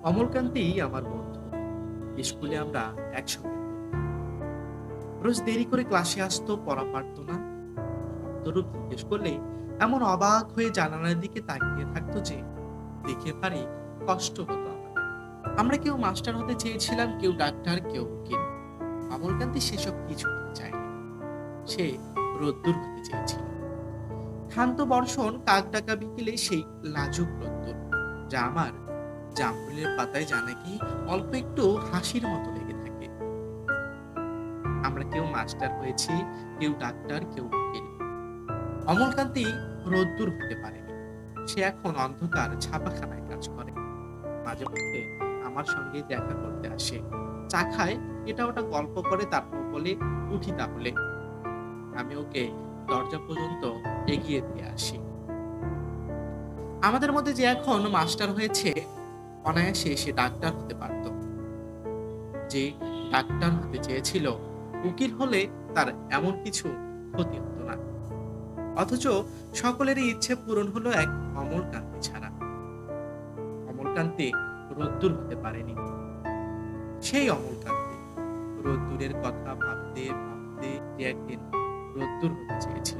অমলকান্তি আমার বন্ধু। স্কুলে আমরা একসঙ্গে পড়তাম। রোজ দেরি করে ক্লাসে আসতো, পড়া পারতো না। শব্দরূপ জিজ্ঞেস করলে এমন অবাক হয়ে জানালার দিকে তাকিয়ে থাকতো যে দেখে পারি কষ্ট হতো আমাদের। আমরা কেউ মাস্টার হতে চেয়েছিলাম, কেউ ডাক্তার, কেউ উকিল। অমলকান্তি সেসব কিছু হতে চায়নি। সে রোদ্দুর হতে চেয়েছিল। ক্ষান্ত বর্ষণ, কাক ডাকা বিকেলে সেই লাজুক রোদ্দুর, যা আমার জামরুলের পাতায় জানে কি অল্প একটু হাসির মতো লেগে থাকে। আমরা কেউ মাস্টার হয়েছি, কেউ ডাক্তার, কেউ উকিল। অমলকান্তি রোদ্দুর হতে পারেনি। সে এখন অন্ধকার ছাপাখানায় কাজ করে। মাঝে মধ্যে আমার সঙ্গে দেখা করতে আসে, চা খায়, এটা ওটা গল্প করে, তারপর বলে উঠি তাহলে। আমি ওকে দরজা পর্যন্ত এগিয়ে দিয়ে আসি। আমাদের মধ্যে যে এখন মাস্টার হয়েছে, অনায়াসে সে ডাক্তার হতে পারত। যে ডাক্তার হতে চেয়েছিল, উকিল হলে তার এমন কিছু ক্ষতি হতো না। অথচ সকলেরই ইচ্ছে পূরণ হলো এক অমলকান্তি ছাড়া। অমলকান্তি রোদ্দুর হতে পারেনি। সেই অমলকান্তি রোদ্দুরের কথা ভাবতে ভাবতে যে একদিন রোদ্দুর হতে চেয়েছিল।